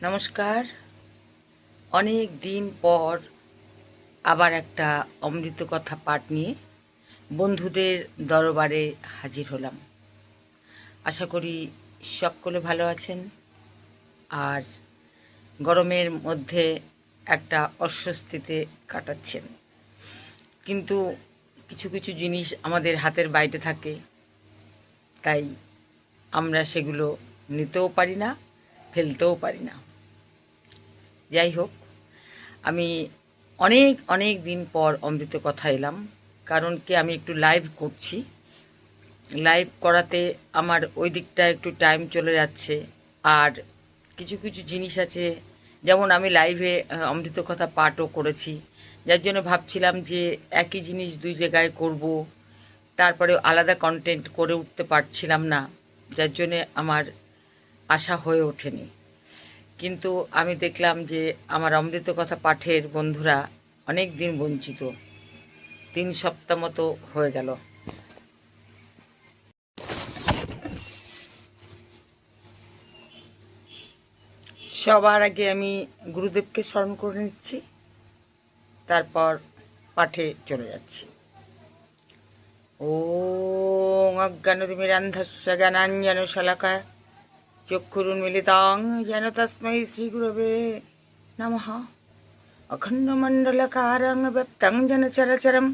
নমস্কার। অনেক দিন পর আবার একটা অমৃত কথা পাঠ নিয়ে বন্ধুদের দরবারে হাজির হলাম। আশা করি সকলে ভালো আছেন আর গরমের মধ্যে একটা অস্বস্তিতে কাটাচ্ছেন। কিন্তু কিছু কিছু জিনিস আমাদের হাতের বাইরে থাকে, তাই আমরা সেগুলো নিতেও পারি না, ফেলতেও পারি না। যাই হোক, আমি অনেক অনেক দিন পর অমৃত কথা এলাম, কারণ কি আমি একটু লাইভ করছি। লাইভ করাতে আমার ওই দিকটা একটু টাইম চলে যাচ্ছে। আর কিছু কিছু জিনিস আছে, যেমন আমি লাইভে অমৃত কথা পাঠও করেছি, যার জন্য ভাবছিলাম যে একই জিনিস দুই জায়গায় করব, তারপরে আলাদা কন্টেন্ট করে উঠতে পারছিলাম না, যার জন্যে আমার আশা হয়ে ওঠেনি। কিন্তু আমি দেখলাম যে আমার অমৃত কথা পাঠের বন্ধুরা অনেক দিন বঞ্চিত। 3 সপ্তাহ মতো হয়ে গেল। সবার আগে আমি গুরুদেবকে স্মরণ করে নিচ্ছি, তারপর পাঠে চলে যাচ্ছি। ওং অজ্ঞানতিমিরান্ধস্য জ্ঞানাঞ্জনশলাকায় চক্ষুরুন্মিলিতাং যেন তস্मै শ্রীগুরবে নমঃ। অখণ্ডমণ্ডলকারং ব্যপ্তং যেন চরচরম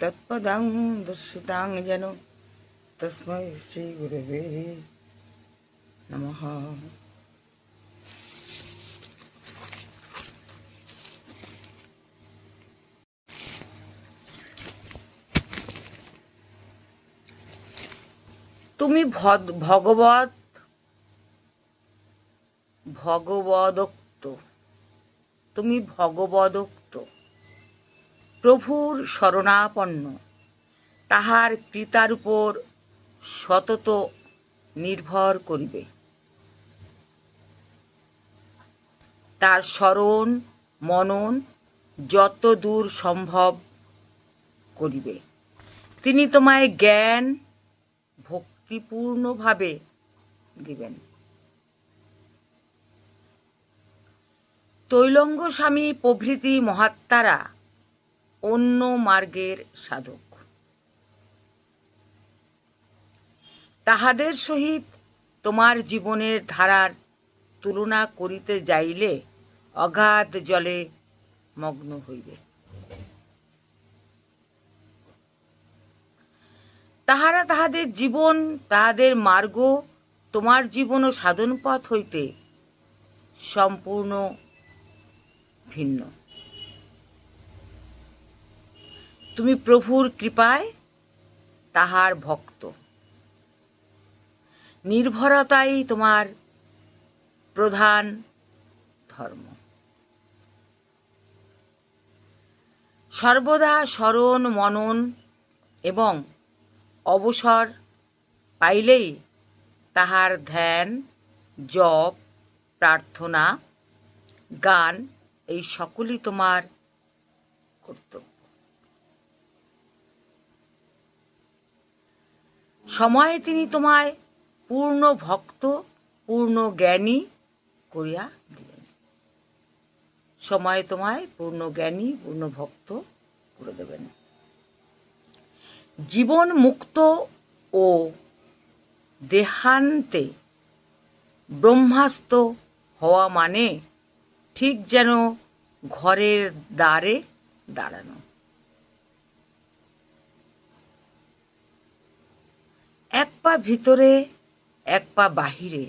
তৎপদং দর্শিতাং যেন তস্मै শ্রীগুরবে নমঃ। তুমি ভগবদোক্ত, তুমি ভগবদোক্ত, প্রভুর শরণাপন্ন, তাহার কৃতার উপর সতত নির্ভর করিবে, তার স্মরণ মনন যত দূর সম্ভব করিবে। তিনি তোমায় জ্ঞান ভক্তিপূর্ণভাবে দিবেন। তৈলঙ্গ স্বামী প্রভৃতি মহাত্মারা অন্য মার্গের সাধক। তাহাদের সহিত তোমার জীবনের ধারার তুলনা করিতে যাইলে অগাধ জলে মগ্ন হইবে। তাহারা তাহাদের জীবন, তাহাদের মার্গ তোমার জীবন ও সাধন পথ হইতে সম্পূর্ণ ভিন্ন। তুমি প্রভুর কৃপায় তাহার ভক্ত। নির্ভরতাই তোমার প্রধান ধর্ম। সর্বদা স্মরণ মনন এবং অবসর পাইলেই তাহার ধ্যান, জপ, প্রার্থনা, গান এই সকলই তোমার কর্তব্য। সময়ে তিনি তোমায় পূর্ণ ভক্ত, পূর্ণ জ্ঞানী করিয়া দিলেন। সময়ে তোমায় পূর্ণ জ্ঞানী, পূর্ণ ভক্ত করে দেবেন। জীবন মুক্ত ও দেহান্তে ব্রহ্মাস্ত হওয়া মানে ঠিক যেন ঘরের দ্বারে দাঁড়ানো। এক পা ভিতরে এক পা বাহিরে,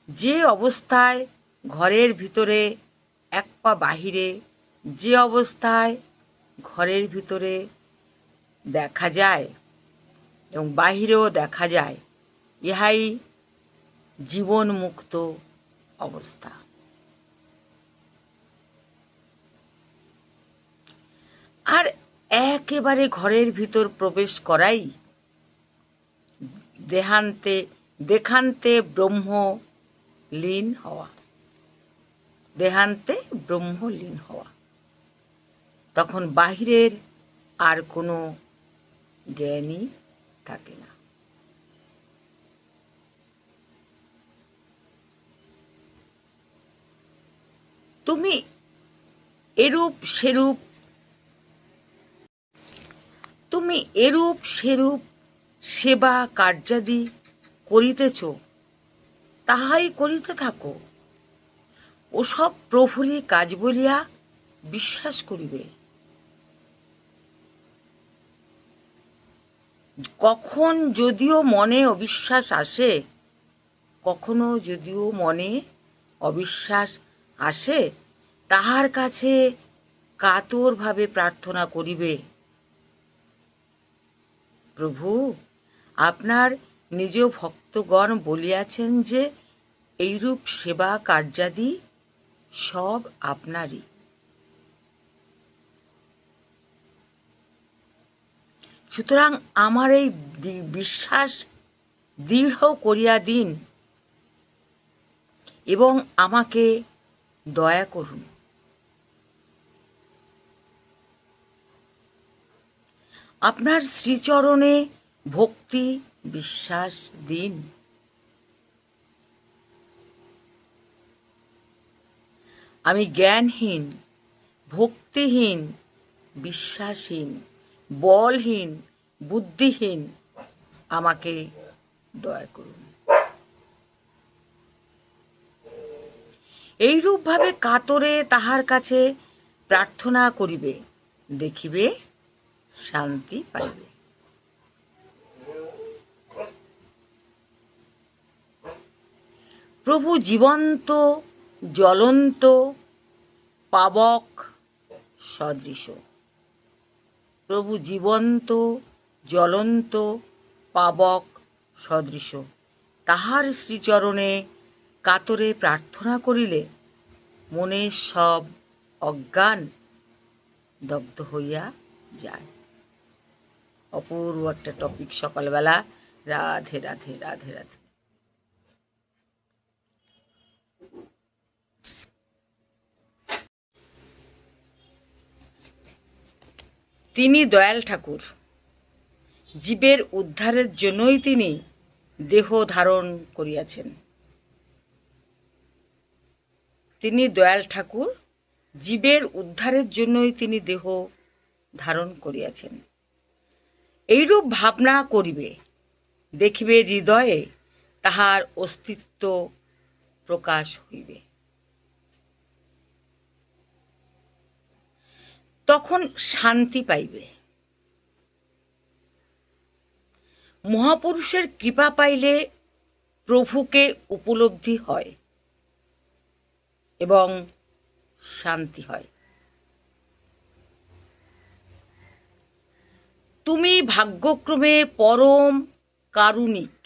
যে অবস্থায় ঘরের ভিতরে এক পা বাহিরে, যে অবস্থায় ঘরের ভিতরে দেখা যায় এবং বাহিরেও দেখা যায়, ইহাই জীবন মুক্ত অবস্থা। আর একেবারে ঘরের ভিতর প্রবেশ করাই দেহান্তে ব্রহ্ম লীন হওয়া। দেহান্তে ব্রহ্ম লীন হওয়া। তখন বাহিরের আর কোনো জ্ঞানই থাকে না। তুমি এরূপ সেরূপ তুমি এরূপ সেরূপ সেবা কার্যাদি করিতেছ, তাহাই করিতে থাকো। ওসব প্রভুরই কাজ বলিয়া বিশ্বাস করিবে। কখন যদিও মনে অবিশ্বাস আসে, কখনো যদিও মনে অবিশ্বাস আসে, তাহার কাছে কাতরভাবে প্রার্থনা করিবে, প্রভু, আপনার নিজ ভক্তগণ বলিয়াছেন যে এইরূপ সেবা কার্যাদি সব আপনারই। সুতরাং আমার এই বিশ্বাস দৃঢ় করিয়া দিন এবং আমাকে দয়া করুন। আপনার শ্রীচরণে ভক্তি বিশ্বাস দিন। আমি জ্ঞানহীন, ভক্তিহীন, বিশ্বাসহীন, বলহীন, বুদ্ধিহীন, আমাকে দয়া করুন। এইরূপভাবে কাতরে তাহার কাছে প্রার্থনা করিবে, দেখিবে শান্তি পাইবে। প্রভু জীবন্ত জ্বলন্ত পাবক সদৃশ। প্রভু জীবন্ত জ্বলন্ত পাবক সদৃশ। তাহার শ্রীচরণে কাতরে প্রার্থনা করিলে মনের সব অজ্ঞান দগ্ধ হইয়া যায়। অপূর্ব একটা টপিক সকালবেলা। রাধে রাধে রাধে রাধে। তিনি দয়াল ঠাকুর। জীবের উদ্ধারের জন্যই তিনি দেহ ধারণ করিয়াছেন। তিনি দয়াল ঠাকুর, জীবের উদ্ধারের জন্যই তিনি দেহ ধারণ করিয়াছেন। এইরূপ ভাবনা করিবে, দেখিবে হৃদয়ে তাহার অস্তিত্ব প্রকাশ হইবে। তখন শান্তি পাইবে। মহাপুরুষের কৃপা পাইলে প্রভুকে উপলব্ধি হয় এবং শান্তি হয়। তুমি ভাগ্যক্রমে পরম কারুণিক।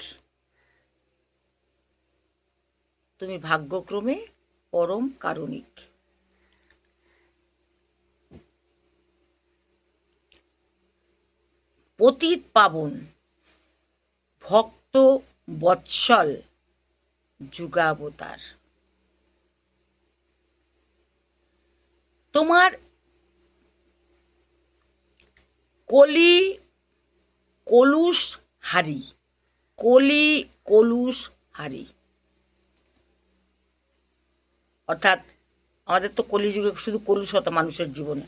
তুমি ভাগ্যক্রমে পরম কারুণিক। পতিত পাবন, ভক্ত বৎসল, যুগাবতার। তোমার কলি কলুষ হারি, কলি কলুষ হারি, অর্থাৎ আমাদের তো কলিযুগে শুধু কলুষতা মানুষের জীবনে,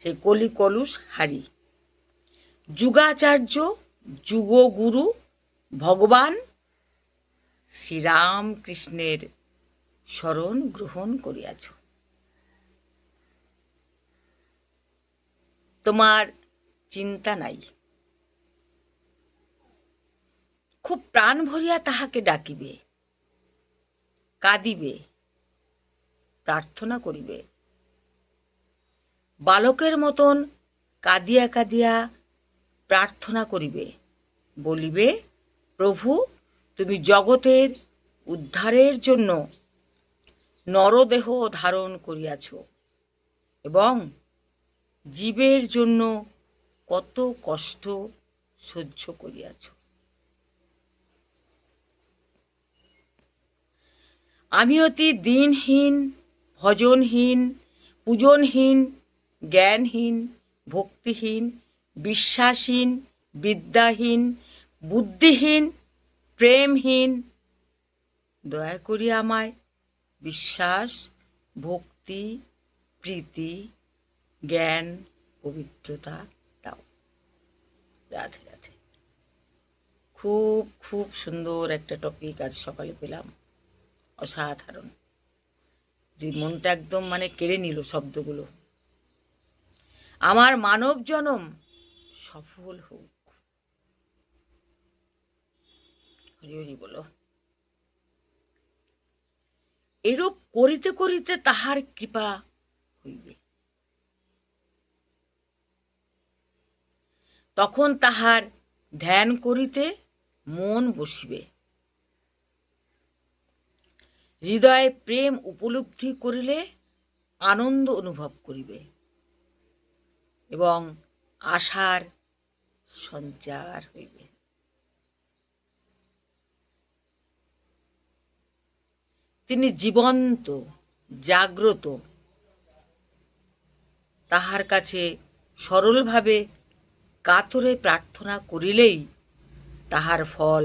সেই কলি কলুষ হারি। যুগাচার্য, যুগগুরু ভগবান শ্রীরামকৃষ্ণের শরণ গ্রহণ করিয়াছ। তোমার চিন্তা নাই। খুব প্রাণ ভরিয়া তাহাকে ডাকিবে, কাঁদিবে, প্রার্থনা করিবে। বালকের মতন কাঁদিয়া কাঁদিয়া প্রার্থনা করিবে, বলিবে, প্রভু, তুমি জগতের উদ্ধারের জন্য নরদেহ ধারণ করিয়াছ এবং জীবের জন্য কত কষ্ট সহ্য করিয়াছ। আমি অতি দিনহীন, ভজনহীন, পূজনহীন, জ্ঞানহীন, ভক্তিহীন, বিশ্বাসহীন, বিদ্যাহীন, বুদ্ধিহীন, প্রেমহীন। দয়া করি আমায় বিশ্বাস, ভক্তি ভক্তি, প্রীতি, জ্ঞান, পবিত্রতা দাও। রাধে রাধে। খুব খুব সুন্দর একটা টপিক আজ সকালে পেলাম, অসাধারণ। যে মনটা একদম কেড়ে নিল শব্দগুলো। আমার মানব জনম সফল হোক। হরি হরি বলো। এরূপ করিতে করিতে তাহার কৃপা হইবে, তখন তাহার ধ্যান করিতে মন বসিবে, হৃদয়ে প্রেম উপলব্ধি করিলে আনন্দ অনুভব করিবে এবং আশার সঞ্চার হইবে। তিনি জীবন্ত, জাগ্রত। তাহার কাছে সরলভাবে কাতরে প্রার্থনা করিলেই তাহার ফল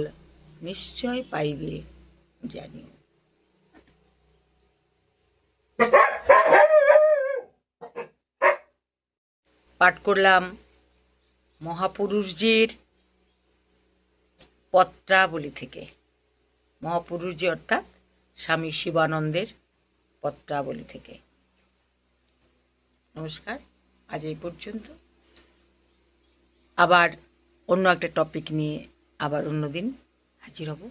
নিশ্চয় পাইবে জানিও। পাঠ করলাম মহাপুরুষজির পত্রাবলী থেকে। মহাপুরুষজি অর্থাৎ স্বামী শিবানন্দের পত্রাবলী থেকে। নমস্কার, আজ এই পর্যন্ত। আবার অন্য একটা টপিক নিয়ে আবার অন্যদিন হাজির হব।